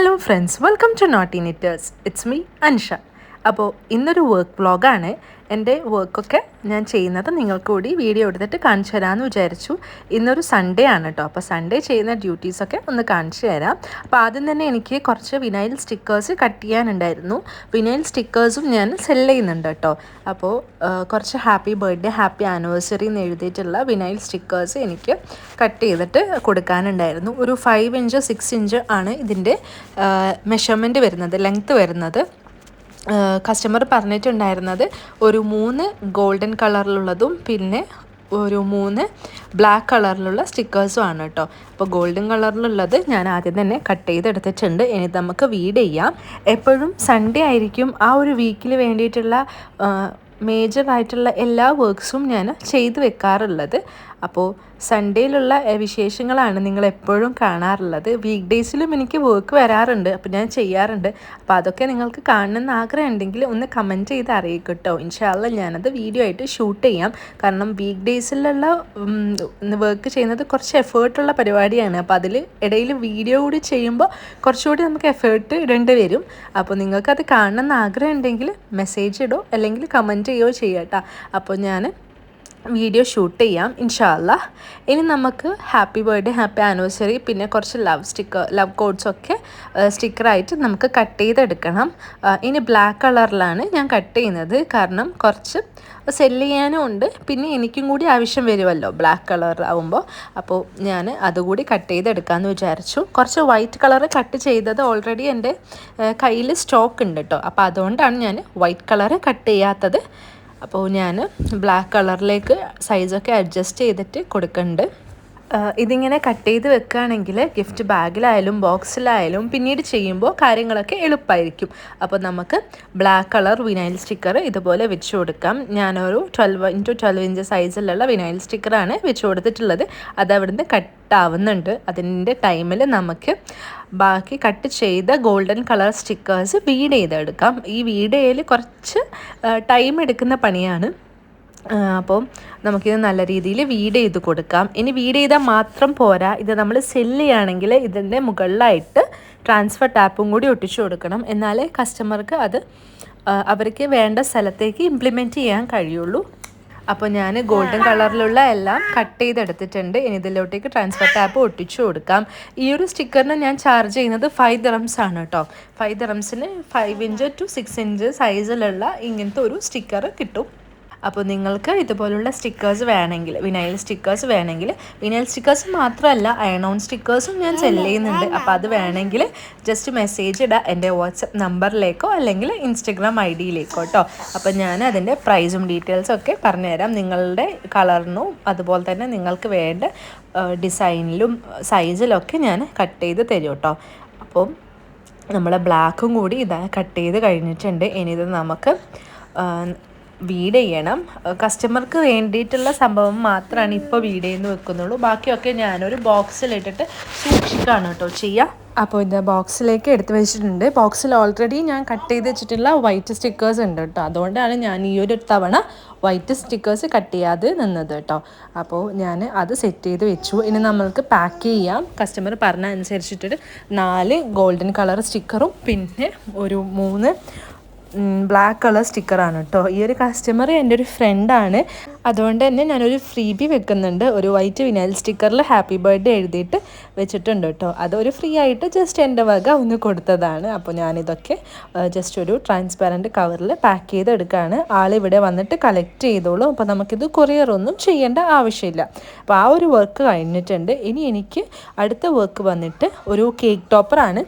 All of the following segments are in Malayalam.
Hello friends, welcome to Knotty Knitters. It's me Ansha. അപ്പോൾ ഇന്നൊരു വർക്ക് വ്ളോഗാണ്. എൻ്റെ വർക്കൊക്കെ ഞാൻ ചെയ്യുന്നത് നിങ്ങൾക്ക് കൂടി വീഡിയോ എടുത്തിട്ട് കാണിച്ചു തരാമെന്ന് വിചാരിച്ചു. ഇന്നൊരു സൺഡേ ആണ് കേട്ടോ. അപ്പോൾ സൺഡേ ചെയ്യുന്ന ഡ്യൂട്ടീസൊക്കെ ഒന്ന് കാണിച്ചു തരാം. അപ്പോൾ ആദ്യം തന്നെ എനിക്ക് കുറച്ച് വിനൈൽ സ്റ്റിക്കേഴ്സ് കട്ട് ചെയ്യാനുണ്ടായിരുന്നു. വിനൈൽ സ്റ്റിക്കേഴ്സും ഞാൻ സെല് ചെയ്യുന്നുണ്ട് കേട്ടോ. അപ്പോൾ കുറച്ച് ഹാപ്പി ബർത്ത്ഡേ, ഹാപ്പി ആനിവേഴ്സറി എന്ന് എഴുതിയിട്ടുള്ള വിനൈൽ സ്റ്റിക്കേഴ്സ് എനിക്ക് കട്ട് ചെയ്തിട്ട് കൊടുക്കാനുണ്ടായിരുന്നു. ഒരു 5 ഇഞ്ച് 6 ഇഞ്ച് ആണ് ഇതിൻ്റെ മെഷർമെൻറ്റ് വരുന്നത്, ലെങ്ത്ത് വരുന്നത്. കസ്റ്റമർ പറഞ്ഞിട്ടുണ്ടായിരുന്നത് ഒരു 3 ഗോൾഡൻ കളറിലുള്ളതും പിന്നെ ഒരു 3 ബ്ലാക്ക് കളറിലുള്ള സ്റ്റിക്കേഴ്സും ആണ് കേട്ടോ. അപ്പോൾ ഗോൾഡൻ കളറിലുള്ളത് ഞാൻ ആദ്യം തന്നെ കട്ട് ചെയ്തെടുത്തിട്ടുണ്ട്. ഇനി നമുക്ക് വീഡ് ചെയ്യാം. എപ്പോഴും സൺഡേ ആയിരിക്കും ആ ഒരു വീക്കിൽ വേണ്ടിയിട്ടുള്ള മേജറായിട്ടുള്ള എല്ലാ വർക്ക്സും ഞാൻ ചെയ്ത് വെക്കാറുള്ളത്. അപ്പോൾ സൺഡേയിലുള്ള വിശേഷങ്ങളാണ് നിങ്ങൾ എപ്പോഴും കാണാറുള്ളത്. വീക്ക് ഡേയ്സിലും എനിക്ക് വർക്ക് വരാറുണ്ട്, അപ്പോൾ ഞാൻ ചെയ്യാറുണ്ട്. അപ്പോൾ അതൊക്കെ നിങ്ങൾക്ക് കാണണമെന്ന് ആഗ്രഹം ഉണ്ടെങ്കിൽ ഒന്ന് കമൻറ്റ് ചെയ്ത് അറിയിക്കും കേട്ടോ. ഇൻഷാല്ല ഞാനത് വീഡിയോ ആയിട്ട് ഷൂട്ട് ചെയ്യാം. കാരണം വീക്ക് ഡേയ്സിലുള്ള വർക്ക് ചെയ്യുന്നത് കുറച്ച് എഫേർട്ടുള്ള പരിപാടിയാണ്. അപ്പോൾ അതിൽ ഇടയിൽ വീഡിയോ കൂടി ചെയ്യുമ്പോൾ കുറച്ചുകൂടി നമുക്ക് എഫേർട്ട് ഇടേണ്ടി വരും. അപ്പോൾ നിങ്ങൾക്കത് കാണണമെന്ന് ആഗ്രഹം ഉണ്ടെങ്കിൽ മെസ്സേജ് ഇടോ അല്ലെങ്കിൽ കമൻറ്റ് ചെയ്യുകയോ ചെയ്യാം കേട്ടോ. അപ്പോൾ ഞാൻ വീഡിയോ ഷൂട്ട് ചെയ്യാം ഇൻഷാല്ല. ഇനി നമുക്ക് ഹാപ്പി ബർത്ത്ഡേ, ഹാപ്പി ആനിവേഴ്സറി പിന്നെ കുറച്ച് ലവ് കോഡ്സൊക്കെ സ്റ്റിക്കറായിട്ട് നമുക്ക് കട്ട് ചെയ്തെടുക്കണം. ഇനി ബ്ലാക്ക് കളറിലാണ് ഞാൻ കട്ട് ചെയ്യുന്നത്. കാരണം കുറച്ച് സെല്ല് ചെയ്യാനും ഉണ്ട്, പിന്നെ എനിക്കും കൂടി ആവശ്യം വരുമല്ലോ ബ്ലാക്ക് കളർ ആവുമ്പോൾ. അപ്പോൾ ഞാൻ അതുകൂടി കട്ട് ചെയ്തെടുക്കാമെന്ന് വിചാരിച്ചു. കുറച്ച് വൈറ്റ് കളർ കട്ട് ചെയ്തത് ഓൾറെഡി എൻ്റെ കയ്യിൽ സ്റ്റോക്ക് ഉണ്ട് കേട്ടോ. അപ്പോൾ അതുകൊണ്ടാണ് ഞാൻ വൈറ്റ് കളർ കട്ട് ചെയ്യാത്തത്. അപ്പോൾ ഞാൻ ബ്ലാക്ക് കളറിലേക്ക് സൈസൊക്കെ അഡ്ജസ്റ്റ് ചെയ്തിട്ട് കൊടുക്കുന്നുണ്ട്. ഇതിങ്ങനെ കട്ട് ചെയ്ത് വെക്കുകയാണെങ്കിൽ ഗിഫ്റ്റ് ബാഗിലായാലും ബോക്സിലായാലും പിന്നീട് ചെയ്യുമ്പോൾ കാര്യങ്ങളൊക്കെ എളുപ്പമായിരിക്കും. അപ്പോൾ നമുക്ക് ബ്ലാക്ക് കളർ വിനൈൽ സ്റ്റിക്കർ ഇതുപോലെ വെച്ച് കൊടുക്കാം. ഞാനൊരു 12x12 ഇഞ്ച് സൈസിലുള്ള വിനൈൽ സ്റ്റിക്കറാണ് വെച്ച് കൊടുത്തിട്ടുള്ളത്. അത് അവിടുന്ന് കട്ടാവുന്നുണ്ട്. അതിൻ്റെ ടൈമിൽ നമുക്ക് ബാക്കി കട്ട് ചെയ്ത ഗോൾഡൻ കളർ സ്റ്റിക്കേഴ്സ് വീഡ് ചെയ്തെടുക്കാം. ഈ വീഡ് ചെയ്യൽ കുറച്ച് ടൈം എടുക്കുന്ന പണിയാണ്. അപ്പോൾ നമുക്കിത് നല്ല രീതിയിൽ വീഡ് ചെയ്ത് കൊടുക്കാം. ഇനി വീഡ് ചെയ്താൽ മാത്രം പോരാ, ഇത് നമ്മൾ സെല്ല് ചെയ്യുകയാണെങ്കിൽ ഇതിൻ്റെ മുകളിലായിട്ട് ട്രാൻസ്ഫർ ടാപ്പും കൂടി ഒട്ടിച്ചു കൊടുക്കണം. എന്നാലേ കസ്റ്റമർക്ക് അത് അവർക്ക് വേണ്ട സ്ഥലത്തേക്ക് ഇംപ്ലിമെൻറ്റ് ചെയ്യാൻ കഴിയുള്ളൂ. അപ്പോൾ ഞാൻ ഗോൾഡൻ കളറിലുള്ള എല്ലാം കട്ട് ചെയ്തെടുത്തിട്ടുണ്ട്. ഇനി ഇതിലോട്ടേക്ക് ട്രാൻസ്ഫർ ടാപ്പ് ഒട്ടിച്ചു കൊടുക്കാം. ഈ ഒരു സ്റ്റിക്കറിന് ഞാൻ ചാർജ് ചെയ്യുന്നത് 5 dirhams ആണ് കേട്ടോ. 5 dirhamsന് 5 ഇഞ്ച് to 6 ഇഞ്ച് സൈസിലുള്ള ഇങ്ങനത്തെ ഒരു സ്റ്റിക്കർ കിട്ടും. അപ്പോൾ നിങ്ങൾക്ക് ഇതുപോലുള്ള സ്റ്റിക്കേഴ്സ് വേണമെങ്കിൽ, വിനൈൽ സ്റ്റിക്കേഴ്സ് മാത്രമല്ല അയൺ ഓൺ സ്റ്റിക്കേഴ്സും ഞാൻ സെല് ചെയ്യുന്നുണ്ട്. അപ്പോൾ അത് വേണമെങ്കിൽ ജസ്റ്റ് മെസ്സേജ് ഇടാം എൻ്റെ വാട്സപ്പ് നമ്പറിലേക്കോ അല്ലെങ്കിൽ ഇൻസ്റ്റഗ്രാം ID-യിലേക്കോ കേട്ടോ. അപ്പോൾ ഞാൻ അതിൻ്റെ പ്രൈസും ഡീറ്റെയിൽസും ഒക്കെ പറഞ്ഞുതരാം. നിങ്ങളുടെ കളറിനും അതുപോലെ തന്നെ നിങ്ങൾക്ക് വേണ്ട ഡിസൈനിലും സൈസിലൊക്കെ ഞാൻ കട്ട് ചെയ്ത് തരും കേട്ടോ. അപ്പോൾ നമ്മൾ ബ്ലാക്കും കൂടി ഇതാ കട്ട് ചെയ്ത് കഴിഞ്ഞിട്ടുണ്ട്. ഇനി ഇത് നമുക്ക് വീഡ് ചെയ്യണം. കസ്റ്റമർക്ക് വേണ്ടിയിട്ടുള്ള സംഭവം മാത്രമാണ് ഇപ്പോൾ വീഡ് ചെയ്യുന്ന വെക്കുന്നുള്ളൂ. ബാക്കിയൊക്കെ ഞാനൊരു ബോക്സിലിട്ടിട്ട് സൂക്ഷിക്കുകയാണ് കേട്ടോ ചെയ്യുക. അപ്പോൾ ഇത് ബോക്സിലേക്ക് എടുത്ത് വെച്ചിട്ടുണ്ട്. ബോക്സിൽ ഓൾറെഡി ഞാൻ കട്ട് ചെയ്ത് വെച്ചിട്ടുള്ള വൈറ്റ് സ്റ്റിക്കേഴ്സ് ഉണ്ട് കേട്ടോ. അതുകൊണ്ടാണ് ഞാൻ ഈ ഒരു തവണ വൈറ്റ് സ്റ്റിക്കേഴ്സ് കട്ട് ചെയ്യാതെ നിന്നത് കേട്ടോ. അപ്പോൾ ഞാൻ അത് സെറ്റ് ചെയ്ത് വെച്ചു. ഇനി നമ്മൾക്ക് പാക്ക് ചെയ്യാം. കസ്റ്റമർ പറഞ്ഞ അനുസരിച്ചിട്ട് 4 ഗോൾഡൻ കളർ സ്റ്റിക്കറും പിന്നെ ഒരു 3 ബ്ലാക്ക് കളർ സ്റ്റിക്കറാണ് കേട്ടോ. ഈ ഒരു കസ്റ്റമർ എൻ്റെ ഒരു ഫ്രണ്ടാണ്. അതുകൊണ്ട് തന്നെ ഞാനൊരു ഫ്രീബി വെക്കുന്നുണ്ട്. ഒരു വൈറ്റ് വിനൈൽ സ്റ്റിക്കറിൽ ഹാപ്പി ബർത്ത്ഡേ എഴുതിയിട്ട് വെച്ചിട്ടുണ്ട് കേട്ടോ. അതൊരു ഫ്രീ ആയിട്ട് ജസ്റ്റ് എൻ്റെ വക ഒന്ന് കൊടുത്തതാണ്. അപ്പോൾ ഞാനിതൊക്കെ ജസ്റ്റ് ഒരു ട്രാൻസ്പാരൻറ്റ് കവറിൽ പാക്ക് ചെയ്തെടുക്കുകയാണ്. ആളിവിടെ വന്നിട്ട് കളക്ട് ചെയ്തോളൂ. അപ്പോൾ നമുക്കിത് കൊറിയറൊന്നും ചെയ്യേണ്ട ആവശ്യമില്ല. അപ്പോൾ ആ ഒരു വർക്ക് കഴിഞ്ഞിട്ടുണ്ട്. ഇനി എനിക്ക് അടുത്ത വർക്ക് വന്നിട്ട് ഒരു കേക്ക് ടോപ്പറാണ്.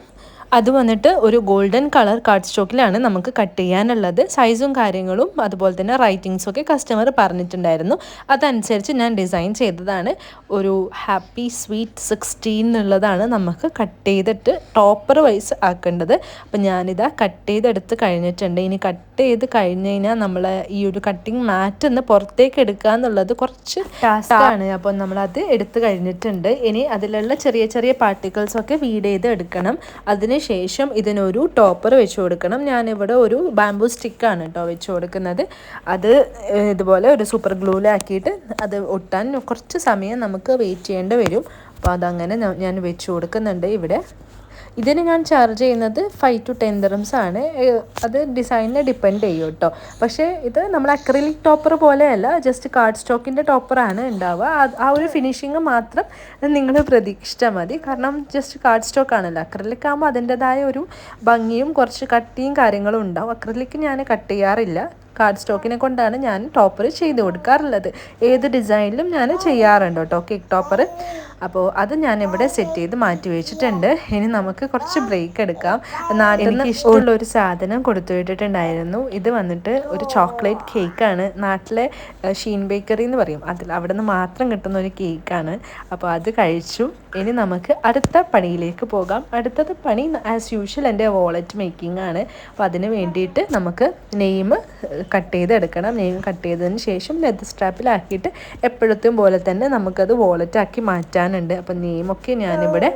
അത് വന്നിട്ട് ഒരു ഗോൾഡൻ കളർ കാർഡ് സ്റ്റോക്കിലാണ് നമുക്ക് കട്ട് ചെയ്യാനുള്ളത്. സൈസും കാര്യങ്ങളും അതുപോലെ തന്നെ റൈറ്റിങ്സും ഒക്കെ കസ്റ്റമർ പറഞ്ഞിട്ടുണ്ടായിരുന്നു. അതനുസരിച്ച് ഞാൻ ഡിസൈൻ ചെയ്തതാണ്. ഒരു ഹാപ്പി സ്വീറ്റ് 16 എന്നുള്ളതാണ് നമുക്ക് കട്ട് ചെയ്തിട്ട് ടോപ്പർ വൈസ് ആക്കേണ്ടത്. അപ്പം ഞാനിതാ കട്ട് ചെയ്തെടുത്ത് കഴിഞ്ഞിട്ടുണ്ട്. ഇനി കട്ട് ചെയ്ത് കഴിഞ്ഞ് കഴിഞ്ഞാൽ നമ്മൾ ഈ ഒരു കട്ടിങ് മാറ്റ് ഒന്ന് പുറത്തേക്ക് എടുക്കുക എന്നുള്ളത് കുറച്ച് ടാസ്ക്കാണ്. അപ്പോൾ നമ്മളത് എടുത്ത് കഴിഞ്ഞിട്ടുണ്ട്. ഇനി അതിലുള്ള ചെറിയ ചെറിയ പാർട്ടിക്കിൾസൊക്കെ വീഡ് ചെയ്ത് എടുക്കണം. അതിന് ശേഷം ഇതിനൊരു ടോപ്പർ വെച്ച് കൊടുക്കണം. ഞാനിവിടെ ഒരു ബാംബൂ സ്റ്റിക്കാണ് കേട്ടോ വെച്ച് കൊടുക്കുന്നത്. അത് ഇതുപോലെ ഒരു സൂപ്പർ ഗ്ലൂലാക്കിയിട്ട് അത് ഒട്ടാൻ കുറച്ച് സമയം നമുക്ക് വെയിറ്റ് ചെയ്യേണ്ടി വരും. അപ്പോൾ അതങ്ങനെ ഞാൻ വെച്ച് കൊടുക്കുന്നുണ്ട് ഇവിടെ. ഇതിന് ഞാൻ ചാർജ് ചെയ്യുന്നത് 5 to 10 dirhams ആണ്. അത് ഡിസൈനിനെ ഡിപ്പെൻഡ് ചെയ്യും കേട്ടോ. പക്ഷേ ഇത് നമ്മൾ അക്രിലിക് ടോപ്പർ പോലെയല്ല, ജസ്റ്റ് കാർഡ് സ്റ്റോക്കിൻ്റെ ടോപ്പറാണ് ഉണ്ടാവുക. ആ ഒരു ഫിനിഷിങ് മാത്രം നിങ്ങൾ പ്രതീക്ഷിച്ചാൽ മതി. കാരണം ജസ്റ്റ് കാർഡ് സ്റ്റോക്ക് ആണല്ലോ. അക്രിലിക് ആകുമ്പോൾ അതിൻ്റെതായ ഒരു ഭംഗിയും കുറച്ച് കട്ടിയും കാര്യങ്ങളും ഉണ്ടാവും. അക്രിലിക് ഞാൻ കട്ട് ചെയ്യാറില്ല. കാർഡ് സ്റ്റോക്കിനെ കൊണ്ടാണ് ഞാൻ ടോപ്പർ ചെയ്ത് കൊടുക്കാറുള്ളത്. ഏത് ഡിസൈനിലും ഞാൻ ചെയ്യാറുണ്ട് കേട്ടോ കേക്ക് ടോപ്പർ. അപ്പോൾ അത് ഞാനിവിടെ സെറ്റ് ചെയ്ത് മാറ്റി വെച്ചിട്ടുണ്ട്. ഇനി നമുക്ക് കുറച്ച് ബ്രേക്ക് എടുക്കാം. നാട്ടിൽ നിന്ന് ഇഷ്ടമുള്ള ഒരു സാധനം കൊടുത്തു വിട്ടിട്ടുണ്ടായിരുന്നു. ഇത് വന്നിട്ട് ഒരു ചോക്ലേറ്റ് കേക്കാണ്. നാട്ടിലെ ഷീൻ ബേക്കറി എന്ന് പറയും, അവിടെ നിന്ന് മാത്രം കിട്ടുന്ന ഒരു കേക്കാണ്. അപ്പോൾ അത് കഴിച്ചു. ഇനി നമുക്ക് അടുത്ത പണിയിലേക്ക് പോകാം. അടുത്തത് പണി ആസ് യൂഷ്വൽ എൻ്റെ വാളറ്റ് മേക്കിംഗ് ആണ്. അപ്പോൾ അതിന് വേണ്ടിയിട്ട് നമുക്ക് നെയിം കട്ട് ചെയ്തെടുക്കണം. നെയിം കട്ട് ചെയ്തതിന് ശേഷം ലെതർ സ്ട്രാപ്പിലാക്കിയിട്ട് എപ്പോഴത്തെയും പോലെ തന്നെ നമുക്കത് വാളറ്റാക്കി മാറ്റാനുണ്ട്. അപ്പം നെയിമൊക്കെ ഞാനിവിടെ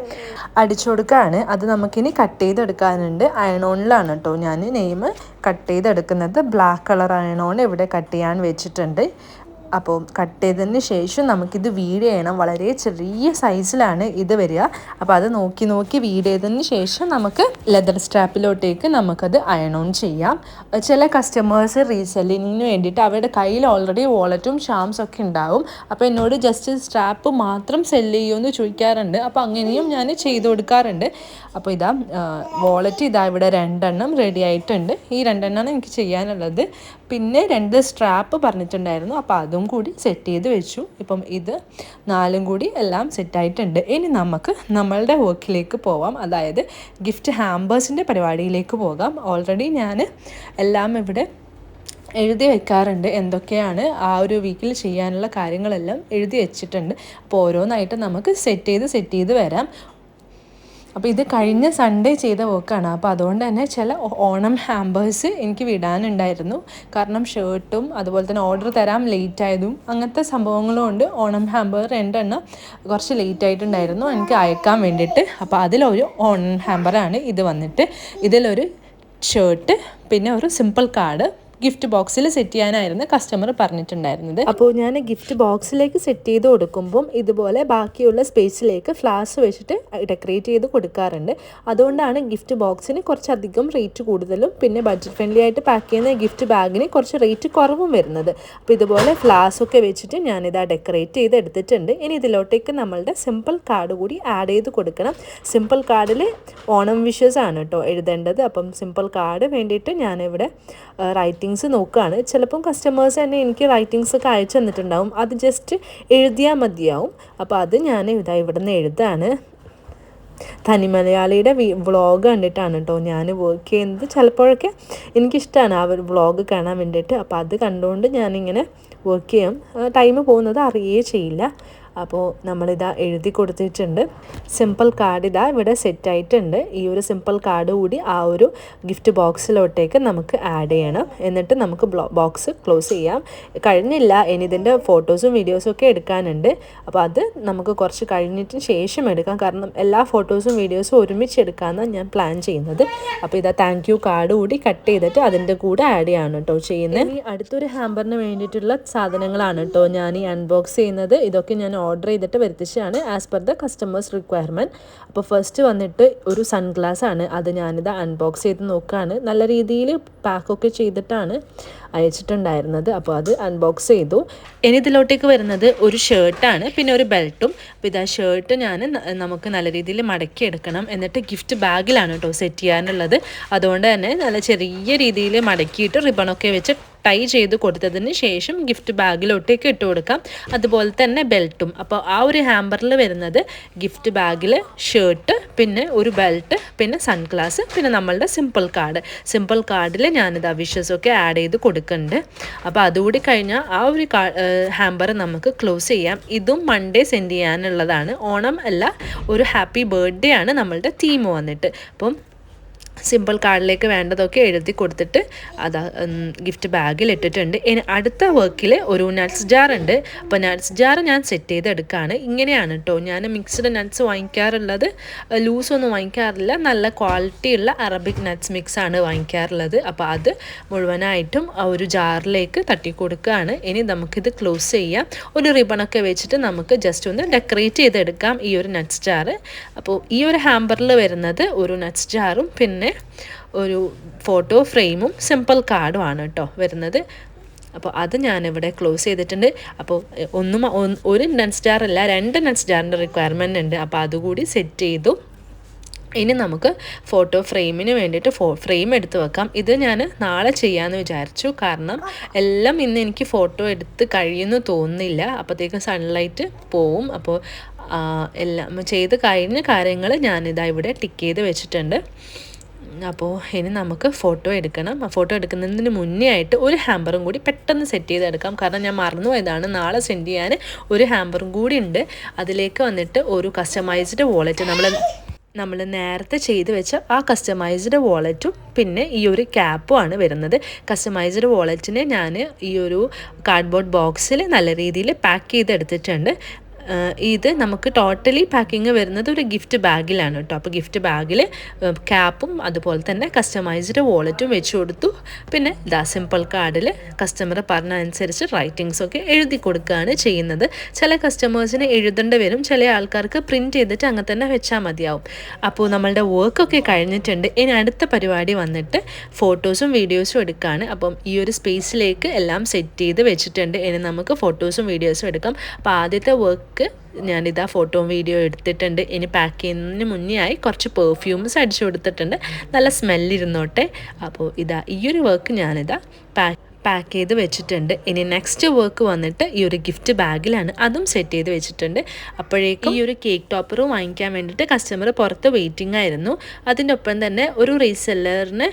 അടിച്ചു കൊടുക്കുകയാണ്. അത് നമുക്കിനി കട്ട് ചെയ്തെടുക്കാനുണ്ട്. അയണോണിലാണ് കേട്ടോ ഞാൻ നെയിം കട്ട് ചെയ്തെടുക്കുന്നത്. ബ്ലാക്ക് കളർ അയണോൺ ഇവിടെ കട്ട് ചെയ്യാൻ വെച്ചിട്ടുണ്ട്. അപ്പോൾ കട്ട് ചെയ്തതിന് ശേഷം നമുക്കിത് വീഡ് ചെയ്യണം. വളരെ ചെറിയ സൈസിലാണ് ഇത് വരിക. അപ്പോൾ അത് നോക്കി വീഡ് ചെയ്തതിന് ശേഷം നമുക്ക് ലെതർ സ്ട്രാപ്പിലോട്ടേക്ക് നമുക്കത് അയൺ ഓൺ ചെയ്യാം. ചില കസ്റ്റമേഴ്സ് റീസെല്ലിങ്ങിന് വേണ്ടിയിട്ട് അവരുടെ കയ്യിൽ ഓൾറെഡി വാളറ്റും ഷാംസ് ഒക്കെ ഉണ്ടാവും. അപ്പോൾ എന്നോട് ജസ്റ്റ് സ്ട്രാപ്പ് മാത്രം സെല്ല് ചെയ്യുമെന്ന് ചോദിക്കാറുണ്ട്. അപ്പോൾ അങ്ങനെയും ഞാൻ ചെയ്ത് കൊടുക്കാറുണ്ട്. അപ്പോൾ ഇതാ വാളറ്റ് ഇവിടെ 2 എണ്ണം റെഡി ആയിട്ടുണ്ട്. ഈ 2 എണ്ണമാണ് എനിക്ക് ചെയ്യാനുള്ളത്. പിന്നെ 2 സ്ട്രാപ്പ് പറഞ്ഞിട്ടുണ്ടായിരുന്നു. അപ്പോൾ അതും കൂടി സെറ്റ് ചെയ്ത് വെച്ചു. ഇപ്പം ഇത് 4 കൂടി എല്ലാം സെറ്റായിട്ടുണ്ട്. ഇനി നമുക്ക് നമ്മളുടെ വർക്കിലേക്ക് പോവാം. അതായത് ഗിഫ്റ്റ് ഹാമ്പേഴ്സിൻ്റെ പരിപാടിയിലേക്ക് പോകാം. ഓൾറെഡി ഞാൻ എല്ലാം ഇവിടെ എഴുതി വെക്കാറുണ്ട്. എന്തൊക്കെയാണ് ആ ഒരു വീക്കിൽ ചെയ്യാനുള്ള കാര്യങ്ങളെല്ലാം എഴുതി വെച്ചിട്ടുണ്ട്. അപ്പോൾ ഓരോന്നായിട്ട് നമുക്ക് സെറ്റ് ചെയ്ത് വരാം. അപ്പോൾ ഇത് കഴിഞ്ഞ സൺഡേ ചെയ്ത വർക്കാണ്. അപ്പോൾ അതുകൊണ്ട് തന്നെ ചില ഓണം ഹാമ്പേഴ്സ് എനിക്ക് വിടാനുണ്ടായിരുന്നു. കാരണം ഷർട്ടും അതുപോലെ തന്നെ ഓർഡർ തരാൻ ലേറ്റ് ആയതും അങ്ങനത്തെ സംഭവങ്ങളും കൊണ്ട് ഓണം ഹാമ്പർ 2 എണ്ണം കുറച്ച് ലേറ്റ് ആയിട്ടുണ്ടായിരുന്നു എനിക്ക് അയക്കാൻ വേണ്ടിയിട്ട്. അപ്പോൾ അതിലൊരു ഓണം ഹാമ്പറാണ് ഇത് വന്നിട്ട്. ഇതിലൊരു ഷർട്ട്, പിന്നെ ഒരു സിമ്പിൾ കാർഡ് ഗിഫ്റ്റ് ബോക്സിൽ സെറ്റ് ചെയ്യാനായിരുന്നു കസ്റ്റമർ പറഞ്ഞിട്ടുണ്ടായിരുന്നത്. അപ്പോൾ ഞാൻ ഗിഫ്റ്റ് ബോക്സിലേക്ക് സെറ്റ് ചെയ്ത് കൊടുക്കുമ്പം ഇതുപോലെ ബാക്കിയുള്ള സ്പേസിലേക്ക് ഫ്ലവേഴ്സ് വെച്ചിട്ട് ഡെക്കറേറ്റ് ചെയ്ത് കൊടുക്കാറുണ്ട്. അതുകൊണ്ടാണ് ഗിഫ്റ്റ് ബോക്സിന് കുറച്ചധികം റേറ്റ് കൂടുതലും പിന്നെ ബഡ്ജറ്റ് ഫ്രണ്ട്ലി ആയിട്ട് പാക്ക് ചെയ്യുന്ന ഗിഫ്റ്റ് ബാഗിന് കുറച്ച് റേറ്റ് കുറവും വരുന്നത്. അപ്പോൾ ഇതുപോലെ ഫ്ലവേഴ്സ് ഒക്കെ വെച്ചിട്ട് ഞാനിത് ഡെക്കറേറ്റ് ചെയ്ത് എടുത്തിട്ടുണ്ട്. ഇനി ഇതിലോട്ടേക്ക് നമ്മളുടെ സിമ്പിൾ കാർഡ് കൂടി ആഡ് ചെയ്ത് കൊടുക്കണം. സിമ്പിൾ കാർഡിൽ ഓണം വിഷസ് ആണ് കേട്ടോ എഴുതേണ്ടത്. അപ്പം സിമ്പിൾ കാർഡ് വേണ്ടിയിട്ട് ഞാനിവിടെ റൈറ്റിംഗ്സ് നോക്കുകയാണ്. ചിലപ്പം കസ്റ്റമേഴ്സ് തന്നെ എനിക്ക് റൈറ്റിങ്സ് ഒക്കെ അയച്ചു തന്നിട്ടുണ്ടാവും. അത് ജസ്റ്റ് എഴുതിയാൽ മതിയാവും. അപ്പോൾ അത് ഞാൻ ഇവിടെ നിന്ന് എഴുതാണ്. തനിമലയാളിയുടെ വ്ളോഗ് കണ്ടിട്ടാണ് കേട്ടോ ഞാൻ വർക്ക് ചെയ്യുന്നത്. ചിലപ്പോഴൊക്കെ എനിക്കിഷ്ടമാണ് ആ ഒരു വ്ളോഗ് കാണാൻ വേണ്ടിയിട്ട്. അപ്പോൾ അത് കണ്ടുകൊണ്ട് ഞാനിങ്ങനെ വർക്ക് ചെയ്യും. ടൈം പോകുന്നത് അറിയേ ചെയ്യില്ല. അപ്പോൾ നമ്മളിതാ എഴുതി കൊടുത്തിട്ടുണ്ട്. സിമ്പിൾ കാർഡ് ഇവിടെ സെറ്റായിട്ടുണ്ട്. ഈ ഒരു സിമ്പിൾ കാർഡ് കൂടി ആ ഒരു ഗിഫ്റ്റ് ബോക്സിലോട്ടേക്ക് നമുക്ക് ആഡ് ചെയ്യണം. എന്നിട്ട് നമുക്ക് ബോക്സ് ക്ലോസ് ചെയ്യാം. കഴിഞ്ഞില്ല, ഇനി ഇതിൻ്റെ ഫോട്ടോസും വീഡിയോസും ഒക്കെ എടുക്കാനുണ്ട്. അപ്പോൾ അത് നമുക്ക് കുറച്ച് കഴിഞ്ഞിട്ട് ശേഷം എടുക്കാം. കാരണം എല്ലാ ഫോട്ടോസും വീഡിയോസും ഒരുമിച്ച് എടുക്കാമെന്നാണ് ഞാൻ പ്ലാൻ ചെയ്യുന്നത്. അപ്പോൾ ഇതാ താങ്ക് യു കാർഡ് കൂടി കട്ട് ചെയ്തിട്ട് അതിൻ്റെ കൂടെ ആഡ് ചെയ്യാണ് കേട്ടോ ചെയ്യുന്നത്. ഇനി അടുത്തൊരു ഹാമ്പറിന് വേണ്ടിയിട്ടുള്ള സാധനങ്ങളാണ് കേട്ടോ ഞാൻ ഈ അൺബോക്സ് ചെയ്യുന്നത്. ഇതൊക്കെ ഞാൻ ഓർഡർ ചെയ്തിട്ട് വരുത്തിച്ചാണ് as per the customers requirement. അപ്പോൾ ഫസ്റ്റ് വന്നിട്ട് ഒരു സൺഗ്ലാസ് ആണ്. അത് ഞാനിത് അൺബോക്സ് ചെയ്ത് നോക്കുകയാണ്. നല്ല രീതിയിൽ പാക്കൊക്കെ ചെയ്തിട്ടാണ് അയച്ചിട്ടുണ്ടായിരുന്നത്. അപ്പോൾ അത് അൺബോക്സ് ചെയ്തു. ഇനി ഇതിലോട്ടേക്ക് വരുന്നത് ഒരു ഷർട്ടാണ്, പിന്നെ ഒരു ബെൽറ്റും. അപ്പോൾ ഇതാ ഷർട്ട് നമുക്ക് നല്ല രീതിയിൽ മടക്കി എടുക്കണം. എന്നിട്ട് ഗിഫ്റ്റ് ബാഗിലാണ് കേട്ടോ സെറ്റ് ചെയ്യാനുള്ളത്. അതുകൊണ്ട് തന്നെ നല്ല ചെറിയ രീതിയിൽ മടക്കിയിട്ട് റിബണൊക്കെ വെച്ച് ടൈ ചെയ്ത് കൊടുത്തതിന് ശേഷം ഗിഫ്റ്റ് ബാഗിലോട്ടേക്ക് ഇട്ട് കൊടുക്കാം. അതുപോലെ തന്നെ ബെൽറ്റും. അപ്പോൾ ആ ഒരു ഹാമ്പറിൽ വരുന്നത് ഗിഫ്റ്റ് ബാഗിൽ ഷർട്ട്, പിന്നെ ഒരു ബെൽറ്റ്, പിന്നെ സൺഗ്ലാസ്, പിന്നെ നമ്മളുടെ സിമ്പിൾ കാർഡിൽ ഞാനിത് വിഷസൊക്കെ ആഡ് ചെയ്ത് കൊടുക്കുന്നുണ്ട്. അപ്പോൾ അതുകൂടി കഴിഞ്ഞാൽ ആ ഒരു ഹാമ്പർ നമുക്ക് ക്ലോസ് ചെയ്യാം. ഇതും മൺഡേ സെൻഡ് ചെയ്യാനുള്ളതാണ്. ഓണം അല്ല, ഒരു ഹാപ്പി ബർത്ത്ഡേ ആണ് നമ്മളുടെ തീം വന്നിട്ട്. അപ്പം സിമ്പിൾ കാർഡിലേക്ക് വേണ്ടതൊക്കെ എഴുതി കൊടുത്തിട്ട് അതാ ഗിഫ്റ്റ് ബാഗിൽ ഇട്ടിട്ടുണ്ട്. ഇനി അടുത്ത വർക്കിൽ ഒരു നട്ട്സ് ജാർ ഉണ്ട്. അപ്പോൾ നട്ട്സ് ജാർ ഞാൻ സെറ്റ് ചെയ്തെടുക്കുകയാണ്. ഇങ്ങനെയാണ് കേട്ടോ ഞാൻ മിക്സ്ഡ് നട്ട്സ് വാങ്ങിക്കാറുള്ളത്. ലൂസൊന്നും വാങ്ങിക്കാറില്ല, നല്ല ക്വാളിറ്റിയുള്ള അറബിക് നട്ട്സ് മിക്സാണ് വാങ്ങിക്കാറുള്ളത്. അപ്പോൾ അത് മുഴുവനായിട്ടും ഒരു ജാറിലേക്ക് തട്ടി കൊടുക്കുകയാണ്. ഇനി നമുക്കിത് ക്ലോസ് ചെയ്യാം. ഒരു റിബണൊക്കെ വെച്ചിട്ട് നമുക്ക് ജസ്റ്റ് ഒന്ന് ഡെക്കറേറ്റ് ചെയ്തെടുക്കാം ഈ ഒരു നട്ട്സ് ജാർ. അപ്പോൾ ഈ ഒരു ഹാമ്പറിൽ വരുന്നത് ഒരു നട്ട്സ് ജാറും പിന്നെ ഒരു ഫോട്ടോ ഫ്രെയിമും സിമ്പിൾ കാർഡുമാണ് കേട്ടോ വരുന്നത്. അപ്പോൾ അത് ഞാനിവിടെ ക്ലോസ് ചെയ്തിട്ടുണ്ട്. അപ്പോൾ ഒരു നട്ട്സ് ജാർ അല്ല, 2 നട്ട്സ് ജാറിൻ്റെ റിക്വയർമെൻറ്റ് ഉണ്ട്. അപ്പോൾ അതുകൂടി സെറ്റ് ചെയ്തു. ഇനി നമുക്ക് ഫോട്ടോ ഫ്രെയിമിന് വേണ്ടിയിട്ട് ഫ്രെയിം എടുത്ത് വെക്കാം. ഇത് ഞാൻ നാളെ ചെയ്യാമെന്ന് വിചാരിച്ചു, കാരണം എല്ലാം ഇന്ന് എനിക്ക് ഫോട്ടോ എടുത്ത് കഴിയുമെന്ന് തോന്നുന്നില്ല. അപ്പോഴത്തേക്കും സൺലൈറ്റ് പോവും. അപ്പോൾ എല്ലാം ചെയ്ത് കഴിഞ്ഞ കാര്യങ്ങൾ ഞാനിതാ ഇവിടെ ടിക്ക് ചെയ്ത് വെച്ചിട്ടുണ്ട്. അപ്പോൾ ഇനി നമുക്ക് ഫോട്ടോ എടുക്കണം. ഫോട്ടോ എടുക്കുന്നതിന് മുന്നേ ആയിട്ട് ഒരു ഹാമ്പറും കൂടി പെട്ടെന്ന് സെറ്റ് ചെയ്തെടുക്കാം, കാരണം ഞാൻ മറന്നുപോയതാണ്. നാളെ സെൻഡ് ചെയ്യാൻ ഒരു ഹാമ്പറും കൂടി ഉണ്ട്. അതിലേക്ക് വന്നിട്ട് ഒരു കസ്റ്റമൈസ്ഡ് വാളറ്റ് നമ്മൾ നേരത്തെ ചെയ്ത് വെച്ച ആ കസ്റ്റമൈസ്ഡ് വാളറ്റും പിന്നെ ഈ ഒരു ക്യാപ്പുമാണ് വരുന്നത്. കസ്റ്റമൈസ്ഡ് വാളറ്റിനെ ഞാൻ ഈ ഒരു കാർഡ്ബോർഡ് ബോക്സിൽ നല്ല രീതിയിൽ പാക്ക് ചെയ്തെടുത്തിട്ടുണ്ട്. ഇത് നമുക്ക് ടോട്ടലി പാക്കിങ് വരുന്നത് ഒരു ഗിഫ്റ്റ് ബാഗിലാണ് കേട്ടോ. അപ്പോൾ ഗിഫ്റ്റ് ബാഗിൽ ക്യാപ്പും അതുപോലെ തന്നെ കസ്റ്റമൈസ്ഡ് വാളറ്റും വെച്ച് കൊടുത്തു. പിന്നെ സിമ്പിൾ കാർഡിൽ കസ്റ്റമർ പറഞ്ഞ അനുസരിച്ച് റൈറ്റിങ്സൊക്കെ എഴുതി കൊടുക്കുകയാണ് ചെയ്യുന്നത്. ചില കസ്റ്റമേഴ്സിന് എഴുതേണ്ടി വരും, ചില ആൾക്കാർക്ക് പ്രിൻറ്റ് ചെയ്തിട്ട് അങ്ങനെ തന്നെ വെച്ചാൽ മതിയാവും. അപ്പോൾ നമ്മളുടെ വർക്കൊക്കെ കഴിഞ്ഞിട്ടുണ്ട്. ഇനി അടുത്ത പരിപാടി വന്നിട്ട് ഫോട്ടോസും വീഡിയോസും എടുക്കുകയാണ്. അപ്പം ഈ ഒരു സ്പേസിലേക്ക് എല്ലാം സെറ്റ് ചെയ്ത് വെച്ചിട്ടുണ്ട്. ഇനി നമുക്ക് ഫോട്ടോസും വീഡിയോസും എടുക്കാം. അപ്പോൾ ആദ്യത്തെ വർക്ക് ഞാനിതാ ഫോട്ടോയും വീഡിയോ എടുത്തിട്ടുണ്ട്. ഇനി പാക്ക് ചെയ്യുന്നതിന് മുന്നേ ആയി കുറച്ച് പെർഫ്യൂംസ് അടിച്ചു കൊടുത്തിട്ടുണ്ട്, നല്ല സ്മെല്ലിരുന്നോട്ടെ. അപ്പോൾ ഈ ഒരു വർക്ക് ഞാനിതാ പാക്ക് ചെയ്ത് വെച്ചിട്ടുണ്ട്. ഇനി നെക്സ്റ്റ് വർക്ക് വന്നിട്ട് ഈ ഒരു ഗിഫ്റ്റ് ബാഗിലാണ്, അതും സെറ്റ് ചെയ്ത് വെച്ചിട്ടുണ്ട്. അപ്പോഴേക്കും ഈ ഒരു കേക്ക് ടോപ്പറും വാങ്ങിക്കാൻ വേണ്ടിയിട്ട് കസ്റ്റമർ പുറത്ത് വെയിറ്റിംഗ് ആയിരുന്നു. അതിൻ്റെ ഒപ്പം തന്നെ ഒരു റീസെല്ലറിന്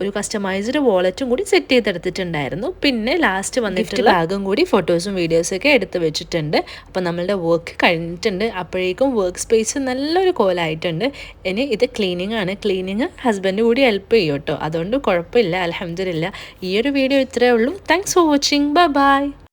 ഒരു കസ്റ്റമൈസ്ഡ് വാളറ്റും കൂടി സെറ്റ് ചെയ്തെടുത്തിട്ടുണ്ടായിരുന്നു. പിന്നെ ലാസ്റ്റ് വന്നിട്ട് ബാഗും കൂടി ഫോട്ടോസും വീഡിയോസൊക്കെ എടുത്ത് വെച്ചിട്ടുണ്ട്. അപ്പോൾ നമ്മളുടെ വർക്ക് കഴിഞ്ഞിട്ടുണ്ട്. അപ്പോഴേക്കും വർക്ക് സ്പേസ് നല്ലൊരു കോലായിട്ടുണ്ട്. ഇനി ഇത് ക്ലീനിങ് ആണ്. ക്ലീനിങ് ഹസ്ബൻഡ് കൂടി ഹെൽപ്പ് ചെയ്യും കേട്ടോ, അതുകൊണ്ട് കുഴപ്പമില്ല, അൽഹംദുലില്ലാ. ഈ ഒരു വീഡിയോ ഇത്രയേ ഉള്ളൂ. Thanks for watching. ബൈ.